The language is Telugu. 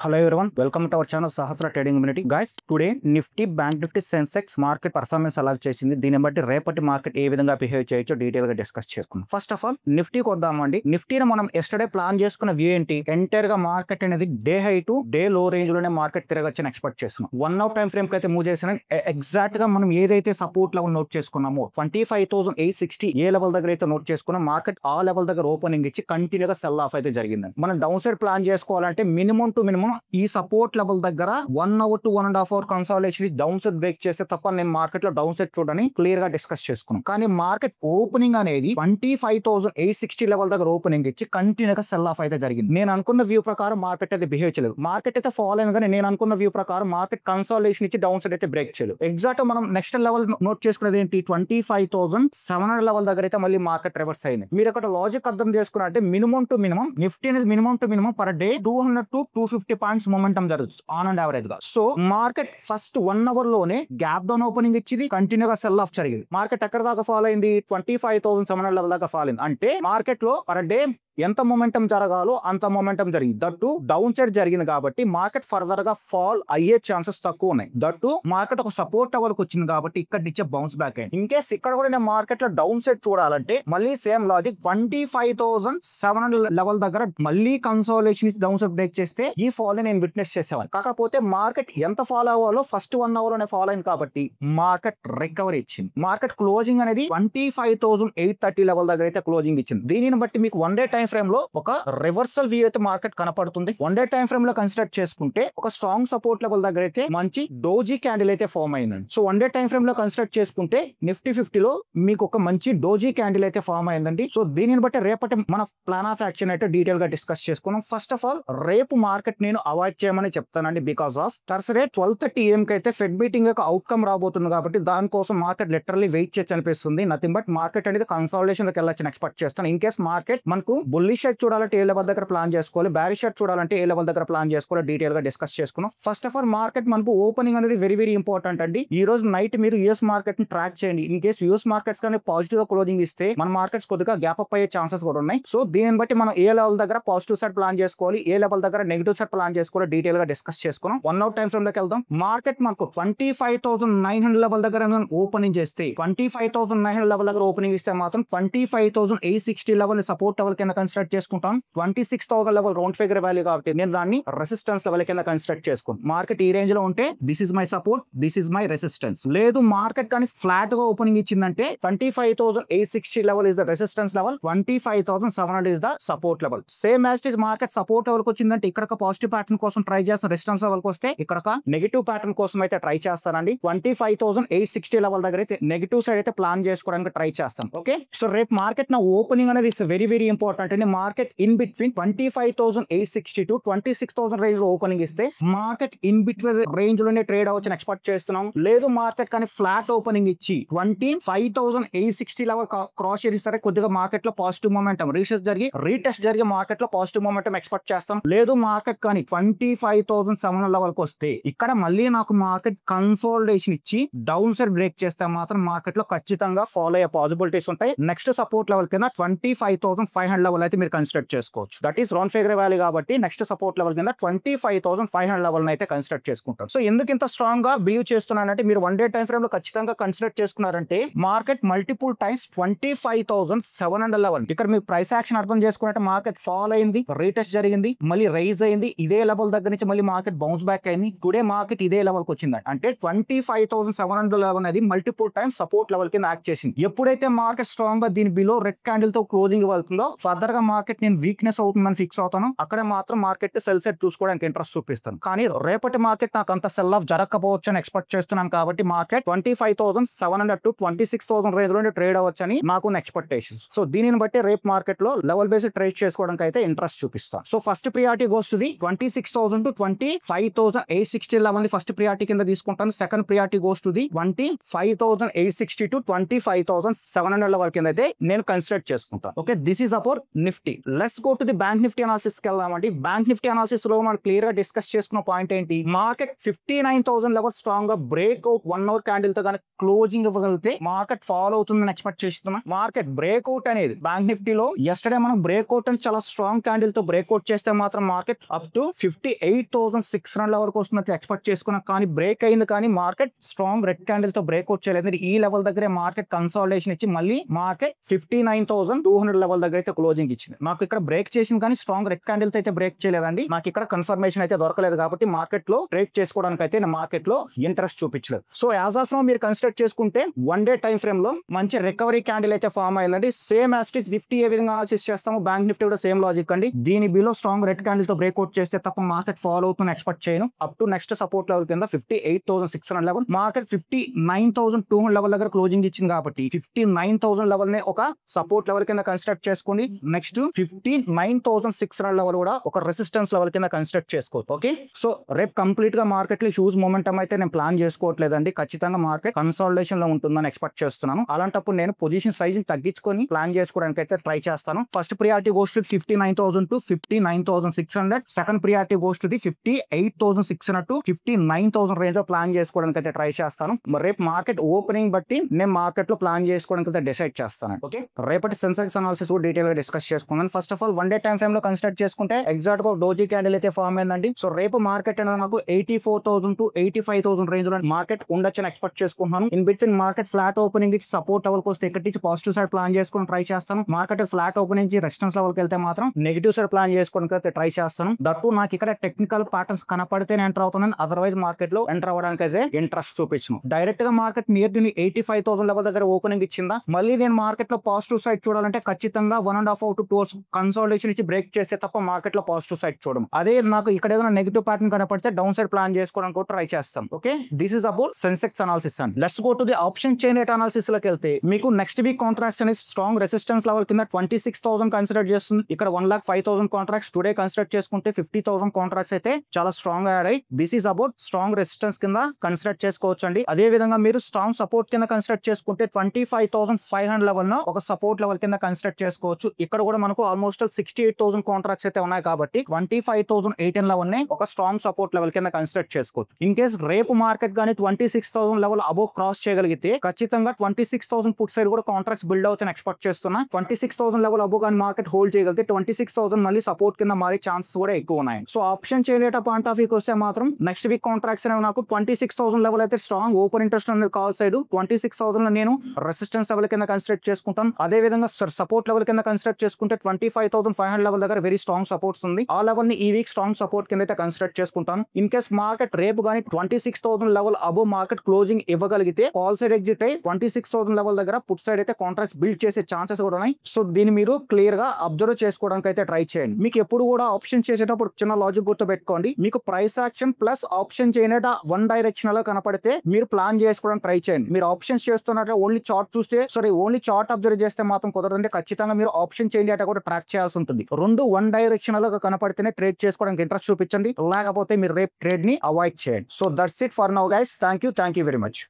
Hello everyone, welcome to our channel Sahasra Trading Community. Guys, today Nifty, Bank Nifty, Sensex market performance అలా చేసింది. దీన్ని బట్టి రేపటి మార్కెట్ ఏ విధంగా బిహేవ్ చేయొచ్చో డీటెయిల్ గా డిస్కస్ చేసుకుందాం. ఫస్ట్ ఆఫ్ ఆల్ నిఫ్టీకి వద్దామండి. నిఫ్టీని మనం ఎస్టర్డే ప్లాన్ చేసుకున్న వ్యూ ఏంటి? ఎంటైర్ గా మార్కెట్ అనేది day high to day low range లోనే మార్కెట్ తిరగచ్చని ఎక్స్పెక్ట్ చేస్తున్నాం. 1 అవర్ టైం ఫ్రేమ్ కి అయితే మూవ్ చేసిన ఎగ్జాక్ట్ గా మనం ఏదైతే సపోర్ట్ లెవెల్ నోట్ చేసుకున్నామో 25,860 ఏ లెవెల్ దగ్గర అయితే నోట్ చేసుకున్నాం, మార్కెట్ ఆ లెవెల్ దగ్గర ఓపెనింగ్ ఇచ్చి కంటిన్యూగా సెల్ ఆఫ్ అయితే జరిగింది. మనం డౌన్ సైడ్ ప్లాన్ చేసుకోవాలంటే మినిమం టు మినిమం ఈ సపోర్ట్ లెవెల్ దగ్గర 1 hour to 1.5 hour consolidation down side break చేస్తే తప్ప నేను మార్కెట్ లో డౌన్ సైడ్ చూడని క్లియర్ గా డిస్కస్ చేసుకున్నాం. కానీ మార్కెట్ ఓపెనింగ్ అనేది 25,860 లెవెల్ దగ్గర ఓపెనింగ్ ఇచ్చి కంటిన్యూగా సెల్ ఆఫ్ అయితే జరిగింది. నేను అనుకున్న వ్యూ ప్రకారం మార్కెట్ అయితే బిహేవ్ చేయలేదు. మార్కెట్ అయితే ఫాల్ అయిన కానీ నేను అనుకున్న వ్యూ ప్రకారం మార్కెట్ కన్సాలిడేషన్ ఇచ్చి డౌన్ సైడ్ అయితే బ్రేక్ చేయలేదు. ఎగ్జాక్ట్ మనం నెక్స్ట్ లెవెల్ నోట్ చేసుకునేది ఏంటి? 25,700 లెవెల్ దగ్గర అయితే మళ్ళీ మార్కెట్ రివర్స్ అయింది. మీరు అక్కడ లాజిక్ అర్థం చేసుకున్నట్టే మినిమం టు మినిమం నిఫ్టీ అనేది minimum to minimum per day 200 to 250 points momentum జరుగుతుంది ఆన్ అండ్ యావరేజ్ గా. సో మార్కెట్ ఫస్ట్ 1 అవర్ లోనే గ్యాప్ డౌన్ ఓపెనింగ్ ఇచ్చింది, కంటిన్యూగా సెల్ ఆఫ్ జరిగింది. మార్కెట్ ఎక్కడ దాకా ఫాల్ అయింది? 25,700 లెవెల్ దాకా ఫాల్ అయింది. అంటే మార్కెట్ లో పర్ డే ఎంత మొమెంటం జరగాలో అంత మొమెంటం జరిగింది. దట్టు డౌన్ సైడ్ జరిగింది కాబట్టి మార్కెట్ ఫర్దర్ గా ఫాల్ అయ్యే ఛాన్సెస్ తక్కువ ఉన్నాయి. దట్టు మార్కెట్ ఒక సపోర్ట్ లెవెల్ కి వచ్చింది కాబట్టి ఇక్కడ నుంచే బౌన్స్ బ్యాక్ అయింది. ఇన్ కేస్ ఇక్కడ కూడా నేను మార్కెట్ లో డౌన్ సైడ్ చూడాలంటే మళ్ళీ సేమ్ లాజిక్ 25,700 లెవెల్ దగ్గర మళ్ళీ కన్సాలిడేషన్ డౌన్ సైడ్ బ్రేక్ చేస్తే ఈ ఫాల్ నేను విట్నెస్ చేసేవాడిని. కాకపోతే మార్కెట్ ఎంత ఫాల్ అవ్వాలో ఫస్ట్ 1 అవర్ లోనే ఫాల్ అయింది కాబట్టి మార్కెట్ రికవరీ ఇచ్చింది. మార్కెట్ క్లోజింగ్ అనేది 25,830 లెవెల్ దగ్గర అయితే క్లోజింగ్ ఇచ్చింది. దీనిని బట్టి మీకు 1 డే టైం ఫ్రేమ్ లో ఒక రివర్సల్ వ్యూ అయితే మార్కెట్ కనపడుతుంది. 1 డే టైం ఫ్రేమ్ లో కన్సిడర్ చేసుకుంటే ఒక స్ట్రాంగ్ సపోర్ట్ లెవెల్ దగ్గర అయితే మంచి డోజీ క్యాండిల్ అయితే ఫామ్ అయిందండి. సో 1 డే టైం ఫ్రేమ్ లో కన్సిడర్ చేసుకుంటే నిఫ్టీ 50 లో మీకు ఒక మంచి డోజీ క్యాండిల్ అయితే ఫామ్ అయిందండి. సో దీనిని బట్టి రేపటి మన ప్లాన్ ఆఫ్ యాక్షన్ అయితే డీటెయిల్ గా డిస్కస్ చేసుకున్నాం. ఫస్ట్ ఆఫ్ ఆల్ రేపు మార్కెట్ నేను అవాయిడ్ చేయమని చెప్తానండి. బికాస్ ఆఫ్ థర్స్డే 12:30 AM కి అయితే ఫెడ్ మీటింగ్ యొక్క అవుట్కమ్ రాబోతుంది కాబట్టి దానికోసం మార్కెట్ లిటరల్లీ వెయిట్ చేసి అనిపిస్తుంది. నథింగ్ బట్ మార్కెట్ అనేది కన్సాలిడేషన్ లోకి వెళ్ళొచ్చని ఎక్స్పెక్ట్ చేస్తాను. ఇన్ కేస్ మార్కెట్ మనకు బుల్లిష్ షర్ట్ చూడాలంటే ఏ లెవెల్ దగ్గర ప్లాన్ చేసుకోవాలి, బ్యారిష్ షర్ట్ చూడాలంటే ఏ లెవెల్ దగ్గర ప్లాన్ చేసుకోవాలి డీటెయిల్ గా డిస్కస్ చేసుకున్నాం. ఫస్ట్ ఆఫ్ ఆల్ మార్కెట్ మనకు ఓపెనింగ్ అనేది వెరీ వెరీ ఇంపార్టెంట్ అండి. ఈ రోజు నైట్ మీరు యూఎస్ మార్కెట్ ని ట్రాక్ చేయండి. ఇన్ కేస్ యూఎస్ మార్కెట్స్ కానీ పాజిటివ్ గా క్లోజింగ్ ఇస్తే మన మార్కెట్స్ కొద్దిగా గ్యాప్ అప్ అయ్యే ఛాన్సెస్ కూడా ఉన్నాయి. సో దీనిని బట్టి మనం ఏ లెవెల్ దగ్గర పాజిటివ్ సైడ్ ప్లాన్ చేసుకోవాలి, ఏ లెవెల్ దగ్గర నెగిటివ్ సైడ్ ప్లాన్ చేసుకోవాలి డీటెయిల్ గా డిస్కస్ చేసుకున్నాం. 1 అవర్ టైం ఫ్రేమ్ లోకి వెళ్దాం. మార్కెట్ మనకు 25,900 లెవెల్ దగ్గర ఓపెనింగ్ చేస్తే 25,900 లెవెల్ దగ్గర ఓపెనింగ్ ఇస్తే మాత్రం 25,860 లెవెల్ సపోర్ట్ లెవెల్ కింద కన్సిడర్ చేసుకుంటాం. 26,000 లెవెల్ రౌండ్ ఫిగర్ వాల్యూ కాబట్టి నేను దాన్ని రెసిస్టెన్స్ లెవెల్ కింద కన్సిడర్ చేసుకుంటాను. మార్కెట్ ఈ రేంజ్ లో ఉంటే this is my support, this is my resistance. లేదు మార్కెట్ కానీ ఫ్లాట్ గా ఓపెనింగ్ ఇచ్చిందంటే 25,860 level is the resistance level, 25,700 is the support level. Same as it is market support level కి వచ్చిందంటే ఇక్కడ పాజిటివ్ ప్యాటర్న్ కోసం ట్రై చేస్తాను. రెసిస్టెన్స్ లెవెల్ కి వస్తే ఇక్కడ నెగిటివ్ ప్యాటర్న్ కోసం అయితే ట్రై చేస్తానండి. 25,860 లెవెల్ దగ్గర అయితే నెగిటివ్ సైడ్ అయితే ప్లాన్ చేసుకోవడానికి ట్రై చేస్తాను. ఓకే, సో రేపు మార్కెట్ నా ఓపెనింగ్ అనేది ఇస్ వెరీ వెరీ ఇంపార్టెంట్ అండి. Market in between 25,860 to 26,000 range లో ఓపెనింగ్ ఇస్తే మార్కెట్ ఇన్ బిట్వీన్ రేంజ్ లోనే ట్రేడ్ అవ్వచ్చు ఎక్స్పెక్ట్ చేస్తున్నాం. లేదు మార్కెట్ కానీ ఫ్లాట్ ఓపెనింగ్ ఇచ్చి 25,860 లెవెల్ క్రాస్ చేసి సరే కొద్దిగా మార్కెట్ లో పాజిటివ్ మొమెంటం రీటెస్ట్ జరిగి మార్కెట్ లో పాజిటివ్ మొమెంటం ఎక్స్పెక్ట్ చేస్తాం. లేదు మార్కెట్ కానీ 25,700 లెవెల్ కి వస్తే ఇక్కడ మళ్ళీ నాకు మార్కెట్ కన్సాలిడేషన్ ఇచ్చి డౌన్ సైడ్ బ్రేక్ చేస్తే మాత్రం మార్కెట్ లో ఖచ్చితంగా ఫాలో అయ్యే పాసిబిలిటీస్ ఉంటాయి. నెక్స్ట్ సపోర్ట్ లెవెల్ కింద 25,500 లెవెల్ అయితే మీరు కన్సిడర్ చేసుకోవచ్చు. That is round figure value కాబట్టి నెక్స్ట్ సపోర్ట్ లెవెల్ కింద 25,500 లెవెల్ అయితే కన్సిడర్ చేసుకుంటారు. సో ఎందుకు ఇంత స్ట్రాంగ్ గా బిలీవ్ చేస్తున్నానంటే మీరు 1 డే టైం ఫ్రేమ్ లో ఖచ్చితంగా కన్సిడర్ చేసుకున్నారంటే మార్కెట్ మల్టిపుల్ టైమ్స్ 25,700 లెవెల్ ఇక్కడ మీరు ప్రైస్ యాక్షన్ అర్థం చేసుకున్నట్టే మార్కెట్ ఫాల్ అయింది, రీటెస్ట్ జరిగింది, మళ్ళీ రైజ్ అయింది, ఇదే లెవెల్ దగ్గర నుంచి మళ్ళీ మార్కెట్ బౌన్స్ బ్యాక్ అయింది. టుడే మార్కెట్ ఇదే లెవెల్ కి వచ్చింది అంటే 25,700 లెవెల్ అనేది మల్టిపుల్ టైమ్స్ సపోర్ట్ లెవెల్ కింద యాక్ట్ చేసింది. ఎప్పుడైతే మార్కెట్ స్ట్రాంగ్ గా దీని బిలో రెడ్ క్యాండిల్ తో క్లోజింగ్ వెళ్తుందో ఫర్దర్ గా మార్కెట్ నేను వీక్నెస్ అవుతుందని ఫిక్స్ అవుతాను. అక్కడే మాత్రం మార్కెట్ సెల్ సెట్ చూసుకోవడానికి ఇంట్రెస్ట్ చూపిస్తాను. కానీ రేపటి మార్కెట్ నాకు అంత సెల్ ఆఫ్ జరగకపోవచ్చు అని ఎక్స్పెక్ట్ చేస్తున్నాను కాబట్టి మార్కెట్ 25,700 to 26,000 రేంజ్ లో ట్రేడ్ అవ్వచ్చు అని నాకు ఎక్స్పెక్టేషన్స్. సో దీనిని బట్టి రేపు మార్కెట్ లో లెవెల్ బేస్డ్ ట్రేడ్ చేసుకోవడానికి అయితే ఇంట్రెస్ట్ చూపిస్తాను. So first priority goes to the 26,000 to 25,860 level ని ఫస్ట్ ప్రియారిటీ కింద తీసుకుంటాను. Second priority goes to the 25,860 to 25,700 level కింద అయితే నేను కన్సిడర్ చేసుకుంటాను. Okay, this is about Nifty. Let's go to the bank Nifty analysis కి వెళ్దామండి. బ్యాంక్ నిఫ్టీ అనాలిసిస్ లో మనం క్లియర్ గా డిస్కస్ చేసుకున్న పాయింట్ ఏంటి, మార్కెట్ 59,000 లెవెల్ స్ట్రాంగ్ గా బ్రేక్అవుట్ 1 అవర్ క్యాండిల్ తో కనుక క్లోజింగ్ ఇవ్వగలిగితే మార్కెట్ ఫాలో అవుతుందని ఎక్స్పెక్ట్ చేస్తున్నాం. మార్కెట్ బ్రేక్అవుట్ అనేది బ్యాంక్ నిఫ్టీలో ఎస్టర్డే మనం బ్రేక్అవుట్ అని చాలా స్ట్రాంగ్ క్యాండిల్ తో బ్రేక్అవుట్ చేస్తే మాత్రం మార్కెట్ అప్ టు 58,600 వరకు వస్తుందని ఎక్స్పెక్ట్ చేసుకున్నాం. కానీ బ్రేక్ అయింది, కానీ మార్కెట్ స్ట్రాంగ్ రెడ్ క్యాండిల్ తో బ్రేక్అవుట్ చేయలేదు. ఈ లెవెల్ దగ్గరే మార్కెట్ కన్సాలిడేషన్ ఇచ్చి మళ్ళీ మార్కెట్ 59,200 లెవెల్ దగ్గర అయితే క్లోజింగ్ ఇచ్చింది. మాకు ఇక్కడ బ్రేక్ చేసింది కానీ స్ట్రాంగ్ రెడ్ క్యాండిల్ తో అయితే బ్రేక్ చేయలేదండి. నాకు ఇక్కడ కన్ఫర్మేషన్ అయితే దొరకలేదు కాబట్టి మార్కెట్ లో ట్రేడ్ చేసుకోవడానికి అయితే మార్కెట్ లో ఇంట్రెస్ట్ చూపించలేదు. సో యాజ్ ఆఫ్ నౌ మీరు కన్సిడర్ చేసుకుంటే 1 డే టైం ఫ్రేమ్ లో మంచి రికవరీ క్యాండిల్ అయితే ఫామ్ అయిందండి. Same as it is Nifty ఏ విధంగా అనాలిసిస్ చేస్తామో బ్యాంక్ నిఫ్టీ కూడా సేమ్ లాజిక్ అండి. దీని బిలో స్ట్రాంగ్ రెడ్ క్యాండిల్ తో బ్రేక్అవుట్ చేస్తే తప్ప మార్కెట్ ఫాలో అవుతుందని ఎక్స్పెక్ట్ చేయను. Up to next support level కింద 58,600 లెవెల్, మార్కెట్ 59,200 లెవెల్ దగ్గర క్లోజింగ్ ఇచ్చింది కాబట్టి 59,000 లెవెల్ నే ఒక సపోర్ట్ లెవెల్ కింద కన్సిడర్ చేసుకోండి. నెక్స్ట్ 59,600 లెవెల్ కూడా ఒక రెసిస్టెన్స్ లెవెల్ కింద కన్సిడర్ చేసుకోవచ్చు. ఓకే, సో రేపు కంప్లీట్ గా మార్కెట్ లో హ్యూజ్ మొమెంటం అయితే నేను ప్లాన్ చేసుకోవట్లేదండి. ఖచ్చితంగా మార్కెట్ కన్సాలిడేషన్ లో ఉంటుందని ఎక్స్పెక్ట్ చేస్తున్నాను. అలాంటప్పుడు నేను పొజిషన్ సైజ్ తగ్గించుకొని ప్లాన్ చేసుకోవడానికి అయితే ట్రై చేస్తాను. First priority goes to 59,000 to 59,600. Second priority goes to 58,600 to 59,000 range లో ప్లాన్ చేసుకోవడానికి అయితే ట్రై చేస్తాను. రేపు మార్కెట్ ఓపెనింగ్ బట్టి నేను మార్కెట్ లో ప్లాన్ చేసుకోవడానికి అయితే డిసైడ్ చేస్తాను. ఓకే, రేపటి సెన్సెక్స్ అనాలిసిస్ కూడా డీటెయిల్ గా డిస్కస్ చేసుకున్నాను. First of all 1 day time frame లో కన్సిడర్ చేసుకుంటే ఎగ్జాక్ట్ గా డోజీ క్యాండిల్ అయితే ఫామ్ అయిందండి. సో రేపు మార్కెట్ అనేది నాకు 84,000 టు 85,000 రేంజ్ లో మార్కెట్ ఉండొచ్చని ఎక్స్పెక్ట్ చేసుకుంటున్నాను. In between market flat opening ఇచ్చి సపోర్ట్ లెవెల్ వస్తే ఇక్కడ నుంచి పాజిటివ్ సైడ్ ప్లాన్ చేసుకుని ట్రై చేస్తాను. మార్కెట్ ఫ్లాట్ ఓపెనింగ్ ఇచ్చి రెసిస్టెన్స్ లెవెల్ కి వెళ్తే మాత్రం నెగిటివ్ సైడ్ ప్లాన్ చేసుకోవడానికి అయితే ట్రై చేస్తాను. దట్టు నాకు ఇక్కడ టెక్నికల్ ప్యాటర్న్స్ కనపడితే ఎంటర్ అవుతున్నాను. అదర్వైజ్ మార్కెట్ లో ఎంటర్ అవ్వడానికి అయితే ఇంట్రెస్ట్ చూపించను. డైరెక్ట్ గా మార్కెట్ నియర్ టు 85,000 లెవెల్ దగ్గర ఓపెనింగ్ ఇచ్చిందా, మళ్ళీ నేను మార్కెట్ లో పాజిటివ్ సైడ్ చూడాలంటే ఖచ్చితంగా 1.5 to 2 అవర్స్ కన్సాలిడేషన్ ఇచ్చి బ్రేక్ చేస్తే తప్ప మార్కెట్ లో పాజిటివ్ సైడ్ చూడడం. అదే నాకు ఇక్కడ ఏదైనా నెగిటివ్ ప్యాటర్న్ కనపడితే డౌన్ సైడ్ ప్లాన్ చేసుకోవడానికి ట్రై చేస్తాం. Okay, this is about Sensex analysis and let's go to the option chain rate analysis లోకి వెళ్తే మీకు నెక్స్ట్ వీక్ కాంట్రాక్ట్స్ అనేది స్ట్రాంగ్ రెసిస్టెన్స్ లెవెల్ కింద 26,000 కన్సిడర్ చేస్తుంది. ఇక్కడ 1,05,000 కాంట్రాక్ట్స్ టుడే కన్సిడర్ చేసుకుంటే 50,000 కాంట్రాక్ట్స్ అయితే చాలా స్ట్రాంగ్ యాడ్ అయ్యి this is about strong resistance కింద కన్సిడర్ చేసుకోవచ్చు అండి. అదే విధంగా మీరు స్ట్రాంగ్ సపోర్ట్ కింద కన్సిడర్ చేసుకుంటే 25,500 లెవెల్ ను ఒక సపోర్ట్ లెవెల్ కింద కన్సిడర్ చేసుకోవచ్చు. ఇక్కడ కూడా మనకు ఆల్మోస్ట్ 68,000 కాంట్రాక్ట్స్ అయితే ఉన్నాయి కాబట్టి 25,018 లెవెల్ ని ఒక స్ట్రాంగ్ సపోర్ట్ లెవెల్ కింద కన్సిడర్ చేసుకోవచ్చు. ఇన్ కేస్ రేపు మార్కెట్ గానీ 26,000 లెవెల్ అబోవ్ క్రాస్ చేయగలిగితే ఖచ్చితంగా 26,000 పుట్ సైడ్ కూడా కాంట్రాక్ట్స్ బిల్డ్ అవుతాయని ఎక్స్పెక్ట్ చేస్తున్నా. 26,000 లెవెల్ అబోవ్ కానీ మార్కెట్ హోల్డ్ చేయగలిగితే 26,000 మళ్ళీ సపోర్ట్ కింద మారే ఛాన్సెస్ కూడా ఎక్కువ ఉన్నాయి. సో ఆప్షన్ చేయలేట పాయింట్ ఆఫ్ వ్యూకి వస్తే మాత్రం నెక్స్ట్ వీక్ కాంట్రాక్ట్స్ అనేవి నాకు 26,000 లెవెల్ అయితే స్ట్రాంగ్ ఓపెన్ ఇంట్రెస్ట్ అనేది కాల్ సైడ్ 26,000 నేను రెసిస్టెన్స్ లెవెల్ కింద కన్సిడర్ చేసుకుంటాను. అదే విధంగా సపోర్ట్ లెవెల్ కింద కన్సిడర్ చేసుకుంటే 25,500 లెవెల్ దగ్గర వెరీ స్ట్రాంగ్ సపోర్ట్స్ ఉంది. ఆ లెవెల్ ని ఈ వీక్ స్ట్రాంగ్ సపోర్ట్ కింద అయితే కన్సిడర్ చేసుకుంటాను. ఇన్ కేస్ మార్కెట్ రేపు కానీ 26,000 లెవెల్ అబోవ్ మార్కెట్ క్లోజింగ్ ఇవ్వగలిగితే కాల్ సైడ్ ఎగ్జిట్ అయ్యి 26,000 లెవెల్ దగ్గర పుట్ సైడ్ అయితే కాంట్రాక్ట్స్ బిల్డ్ చేసే ఛాన్సెస్ కూడా ఉన్నాయి. సో దీన్ని మీరు క్లియర్ గా అబ్జర్వ్ చేసుకోవడానికి అయితే ట్రై చేయండి. మీకు ఎప్పుడు కూడా ఆప్షన్ చేసేటప్పుడు చిన్న లాజిక్ గుర్తు పెట్టుకోండి. మీకు ప్రైస్ యాక్షన్ ప్లస్ ఆప్షన్ చేయనట వన్ డైరెక్షన్ లో కనపడితే మీరు ప్లాన్ చేసుకోవడానికి ట్రై చేయండి. మీరు ఆప్షన్స్ చేస్తున్నట్టు ఓన్లీ చార్ట్ చూస్తే ఓన్లీ చార్ట్ అబ్జర్వ్ చేస్తే మాత్రం కుదరదంటే ఖచ్చితంగా మీరు ఆప్షన్ చేంజ్ డేటా కూడా ట్రాక్ చేయాల్సి ఉంటుంది. రెండు వన్ డైరెక్షన్ లో కనపడితేనే ట్రేడ్ చేసుకోవడానికి ఇంట్రెస్ట్ చూపించండి, లేకపోతే మీరు రేపు ట్రేడ్ ని అవాయిడ్ చేయండి. So that's it for now guys. Thank you very much.